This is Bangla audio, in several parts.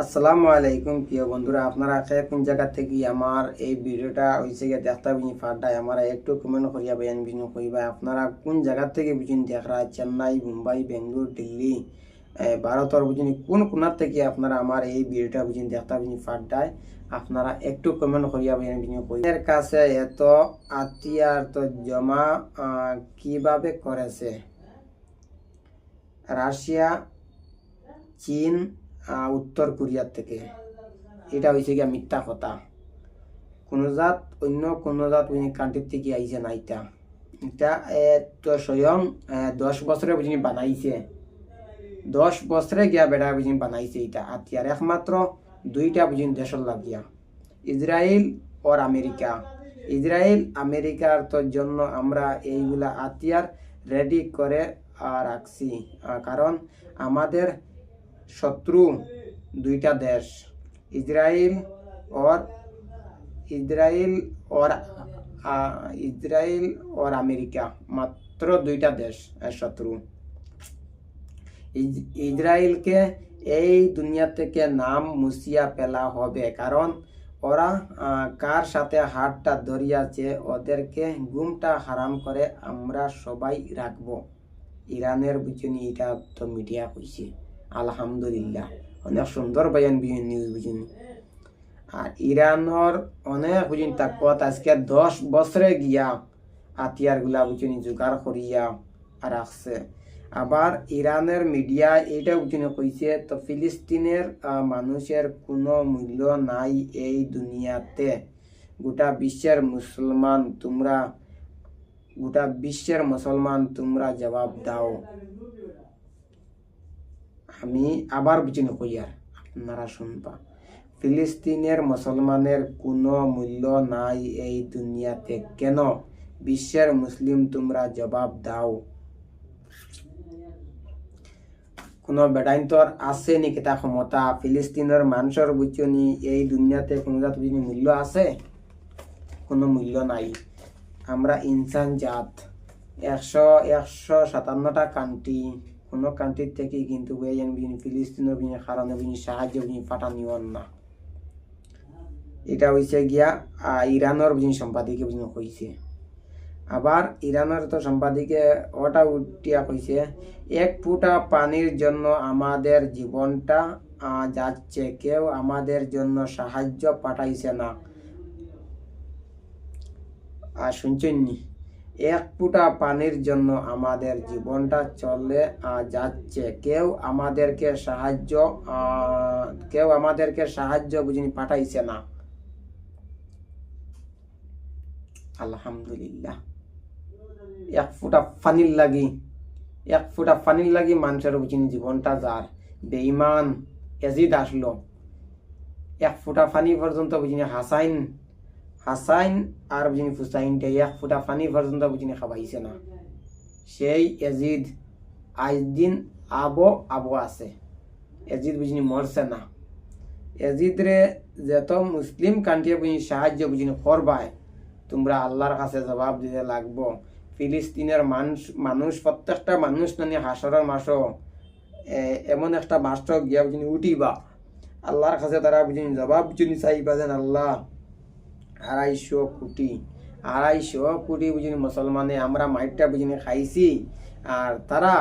আসসালামু আলাইকুম প্রিয় বন্ধুরা, আপনারা কে কোন জায়গা থেকে আমার এই ভিডিওটা হয়েছে গিয়ে দেখতে বুঝি ফাটায় আমার একটু কমেন্ট করিয়া বয়ান বিজন্য করিবা। আপনারা কোন জায়গা থেকে বুঝিন দেখরা, চেন্নাই, মুম্বাই, বেঙ্গলোর, দিল্লি, ভারতের বুঝিনি কোন কোনার থেকে আপনারা আমার এই ভিডিওটা বুঝিন দেখতে বুঝি ফাটায়, আপনারা একটু কমেন্ট করিয়া বয়ান বিজন্য করিবা। এর কাছে এত আত্মীয়ার তো জমা কিভাবে করেছে? রাশিয়া, চীন, উত্তর কোরিয়ার থেকে। এটা হয়েছে গিয়া মিথ্যা কথা। কোনো জাত অন্য কোনো জাত উনি কান্ট্রির থেকে আইছে না। এটা এটা তো স্বয়ং 10 বছরে বুঝিনি বানাইছে, 10 বছরে গিয়া বেড়া বুঝিনি বানাইছে। এটা আতিয়ার একমাত্র দুইটা বুঝিনি দেশের লাগিয়া, ইসরায়েল আর আমেরিকা। ইসরায়েল আমেরিকার তো জন্য আমরা এইগুলা আতিয়ার রেডি করে রাখছি, কারণ আমাদের শত্রু দুইটা দেশ, ইসরায়েল और ইসরায়েল और ইসরায়েল और আমেরিকা। মাত্র দুইটা দেশ শত্রু। ইসরায়েলকে এই দুনিয়া থেকে নাম মুছিয়া ফেলা হবে, কারণ ওরা কার সাথে হাতটা ধরিয়াছে, ওদেরকে ঘুমটা হারাম করে আমরা সবাই রাখবো। ইরানের বুঝিনি, এটা তো মিডিয়া কইছে। আলহামদুলিল্লাহ, অনেক সুন্দর বয়ান নিউজ বুঝিনি। আর ইরানের অনেক বুঝিন তাকত আজকে 10 বছরে গিয়া হাতিয়ার গুলা বুঝিনি জোগাড় করিয়া রাখছে। আবার ইরানের মিডিয়া এইটা বুঝিনি কইছে, তো ফিলিস্তিনের মানুষের কোনো মূল্য নাই এই দুনিয়াতে। গোটা বিশ্বের মুসলমান জবাব দাও। আমি আবার বুঝিনি কইয়ার, আপনারা শুনবা। ফিলিস্তিনের মুসলমানের কোনো মূল্য নাই এই দুনিয়াতে, কেন? বিশ্বের মুসলিম তোমরা জবাব দাও। কোনো বেদান্তর আছে নাকি তা ক্ষমতা ফিলিস্তিনের মানুষের বুঝনি এই দুনিয়াতে কোনো জাত বুঝনি মূল্য আছে? কোনো মূল্য নাই। আমরা ইনসান জাত, 157টা কান্ট্রি, কোনো কান্ট্রির থেকে কিন্তু ফিলিস্তিনের কারণে সাহায্য পাঠানিও না। এটা হয়েছে গিয়া ইরানের সম্পাদিকে কইছে। আবার ইরানের তো সম্পাদিকে ওটা উঠিয়া কইছে, 1 ফোঁটা পানির জন্য আমাদের জীবনটা যাচ্ছে, কেউ আমাদের জন্য সাহায্য পাঠাইছে না। শুনছেন নি? 1 ফোঁটা পানির জন্য আমাদের জীবনটা চলে যাচ্ছে, কেউ আমাদেরকে সাহায্য বুঝিনি পাঠাইছে না। আলহামদুলিল্লাহ। 1 ফোঁটা পানির লাগি মানুষের বুঝিনি জীবনটা যার। বেঈমান এজিদ আসলো, 1 ফোঁটা পানি পর্যন্ত বুঝিনি হাসাইন আর বুঝিনি হুসাইনটা 1 ফোঁটা পানি পর্যন্ত বুঝিনি খাবাইছে না। সেই এজিদ আজ দিন আবো আছে। এজিদ বুঝিনি মরছে না। এজিদ রে যত মুসলিম কান্ট্রি বুঝিনি সাহায্য বুঝিনি করবায়, তোমরা আল্লাহর কাছে জবাব দিতে লাগবো। ফিলিস্তিনের মানুষ প্রত্যেকটা মানুষ নানি হাসরের মাসও এমন একটা মাস গিয়া বুঝিনি উঠিবা, আল্লাহর কাছে তারা বুঝিনি জবাব বুঝিনি চাইবা যেন আল্লাহ 250 কোটি বুঝিনি মুসলমানে আমরা মাইটটা বুঝিনি খাইছি, আর তারা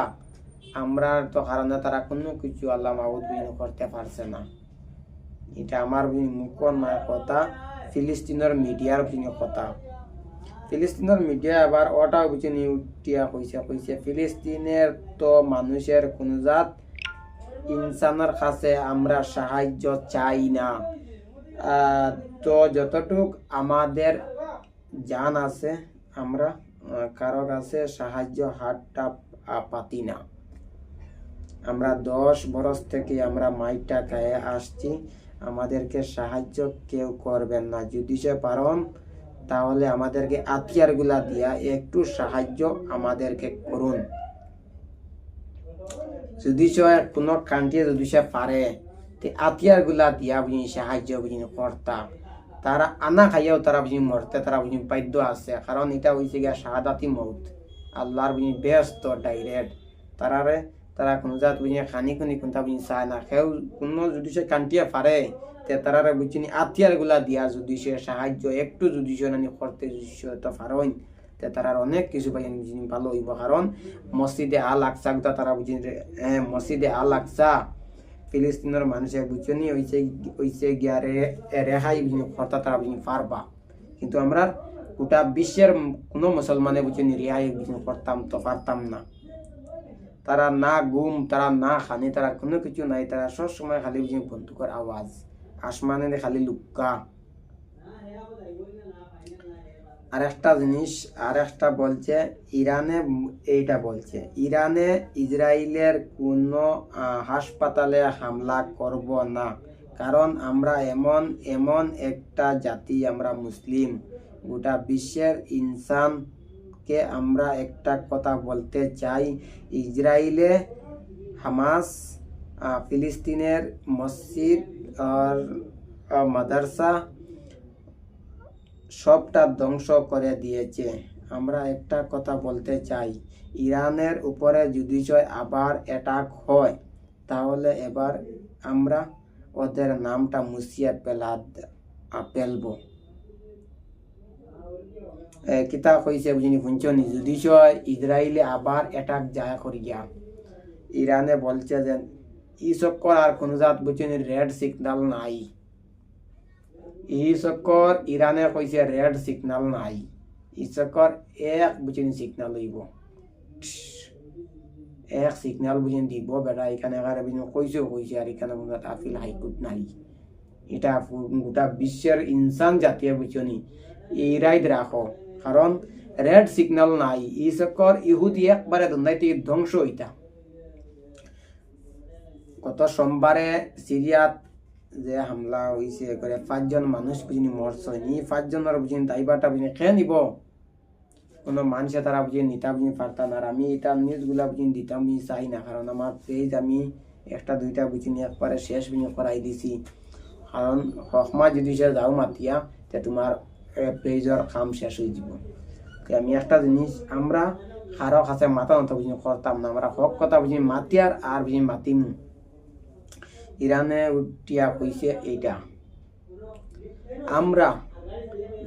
আমরা তো কারণে তারা কোনো কিছু আল্লাহ মাহবুদ বুঝিনি করতে পারছে না। এটা আমার মুখ না কথা, ফিলিস্তিনের মিডিয়ার বুঝিনি কথা। ফিলিস্তিনের মিডিয়া আবার ওটাও বুঝিনি উঠিয়া কইছে ফিলিস্তিনের তো মানুষের কোন জাত ইনসানের কাছে আমরা সাহায্য চাই না। তো যতটুক আমাদের জান আছে আমরা কারো কাছে সাহায্য হাতটা পাতি না। আমরা 10 বছর থেকে আমরা মাইটা গায়ে আসছি, আমাদেরকে সাহায্য কেউ করবেন না। যদি সে পারেন তাহলে আমাদেরকে হাতিয়ার গুলা দিয়া একটু সাহায্য আমাদেরকে করুন। যদি সে কোনো কান্ট্রি যদি সে পারে হাতিয়ার গুলা দিয়া বুঝি সাহায্য বুঝি কর্তা, তারা আনা খাইয়াও তারা বুঝি মরতে তারা বুঝি বাধ্য আছে, কারণ এটা হয়েছে গিয়া শাহাদাতি মৌত, আল্লাহর বুঝি ব্যস্ত ডাইরেক্ট। তারারে তারা কোনো জাত বুঝি খানি খুনি কোনটা বুঝি চায় না সেও কোনো যদি সে কান্টিয়া পারে তে তারা বুঝিনি আতিয়ার গুলা দিয়া যদি সে সাহায্য একটু যদি সে নানি করতে যদি সে তো পারেন তে তারা অনেক কিছু পাই বুঝিনি ভালো হইব কারণ মসজিদে আল আকসা গুলা তারা বুঝিনি মসজিদে আল আকসা ফিলিস্তিনের মানুষে বুঝনি হইছে গিয়া রেহাই বুঝিনি কথা তারা বুঝিনি পারবা কিন্তু আমরা গোটা বিশ্বের কোনো মুসলমানে বুঝিনি রেহাই বুঝিনি করতাম তো পারতাম না তারা না ঘুম তারা না খানি তারা কোনো কিছু নাই তারা সব সময় খালি বুঝি বন্দুকের আওয়াজ আসমানে খালি লুক্কা আর একটা জিনিস আর একটা বলছে ইরানে এইটা বলছে ইরানে ইসরায়েলের কোনো হাসপাতালে হামলা করব না কারণ আমরা এমন এমন একটা জাতি আমরা মুসলিম গোটা বিশ্বের ইনসানকে আমরা একটা কথা বলতে চাই ইসরায়েলে হামাস ফিলিস্তিনের মসজিদ আর মাদ্রাসা সবটা ধ্বংস করে দিয়েছে আমরা একটা কথা বলতে চাই ইরানের উপরে যদি আবার অ্যাটাক হয় তাহলে এবার আমরা ওদের নামটা মুছিয়ে ফেলব কিতা কইছে বুঝিনি শুনছনি যদি ইসরায়েলে আবার অ্যাটাক যায় করিয়া ইরানে বলছে যে ই চক্কর আর কোন জাত বুঝিনি রেড সিগন্যাল নাই ই চক্কর ইরানে কইছে রেড সিগন্যাল নাই ই চক্কর এক বুঝিনি সিগন্যাল হইব এক সিগন্যাল বুঝিনি দিব বেটা এখানে কইছে আর এখানে আপিল হাইকোর্ট নাই এটা গোটা বিশ্বের ইনসান জাতীয় বুঝনি এইরাই রাখো কারণ রেড সিগন্যাল নাই ই চক্কর ইহুদি একবারে দুর্নীতি ধ্বংস হইতা গত সোমবারে সিরিয়াত যে হামলা হয়েছে করে 5 জন মানুষ বুঝিনি মরছে নি 5 জনের বুঝিনি দায়িত্বটা বুঝিনি খেয়ে নিব কোনো মানুষে তারা বুঝিনি নিতা বুঝিনি পারতাম আর আমি এটা নিউজ গুলা বুঝিনি দিতাম চাই না কারণ আমার পেজ আমি একটা দুইটা বুঝিনি একবারে শেষ বুঝিনি করাই দিছি কারণ হকমা যদি সে যাও মাতিয়া তে তোমার পেজের কাম শেষ হয়ে যাব আমি একটা জিনিস আমরা কারো কাছে মাথা নত বুঝিনি করতাম না আমরা হক কথা বুঝিনি মাতিয়ার আর বুঝিনি মাতিম ইরানে উঠিয়া কইছে এইটা আমরা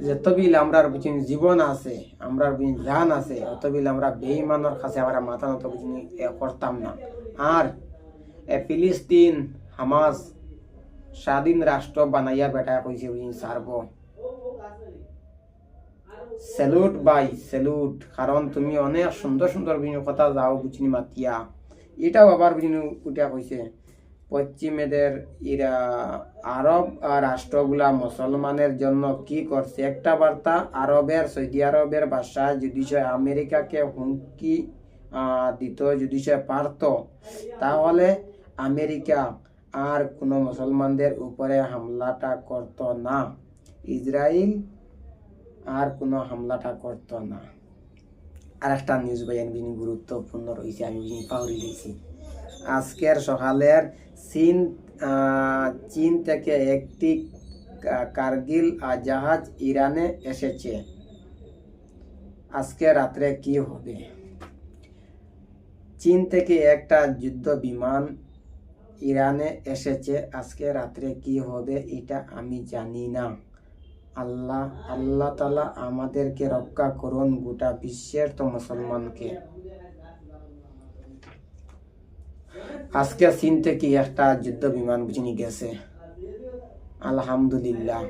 যতবিল আমরা বুঝিনি জীবন আছে আমরা বুঝিনি জান আছে অতবিল আমরা বেঈমানের কাছে আমরা মাথা নত বুঝিনি করতাম না আর ফিলিস্তিন হামাস স্বাধীন রাষ্ট্র বানাইয়া বেটা কইছে বুঝিনি সারব স্যালুট বাই স্যালুট কারণ তুমি অনেক সুন্দর সুন্দর বিভিন্ন কথা যাও বুঝিনি মাতিয়া এটাও আবার বুঝিনি উঠিয়া কইছে পশ্চিমেদের এরা আরব রাষ্ট্রগুলা মুসলমানের জন্য কি করছে একটা বার্তা আরবের সৌদি আরবের বাদশাহ যদি সে আমেরিকাকে হুমকি দিত যদি সে পারত তাহলে আমেরিকা আর কোনো মুসলমানদের উপরে হামলাটা করত না ইসরায়েল আর কোনো হামলাটা করত না আর একটা নিউজ বায়ান বিনি গুরুত্বপূর্ণ রয়েছে আমি পাহরি দিয়েছি আজকের সকালের চীন থেকে একটি কারগিল জাহাজ ইরানে এসেছে আজকে রাত্রে কি হবে চীন থেকে একটা যুদ্ধ বিমান ইরানে এসেছে আজকে রাত্রে কি হবে এটা আমি জানি না আল্লাহ তাআলা আমাদেরকে রক্ষা করুন গোটা বিশ্বের তো মুসলমানকে আজকে চীন থেকে একটা যুদ্ধ বিমান বুঝিনি গেছে আলহামদুলিল্লাহ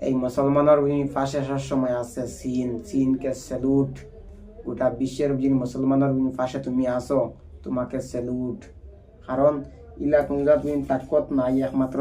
এই মুসলমানের পাশে সবসময় আছে চীনকে স্যালুট গোটা বিশ্বের মুসলমানের পাশে তুমি আসো তোমাকে স্যালুট কারণ ইলা তুমি তাকত নাই একমাত্র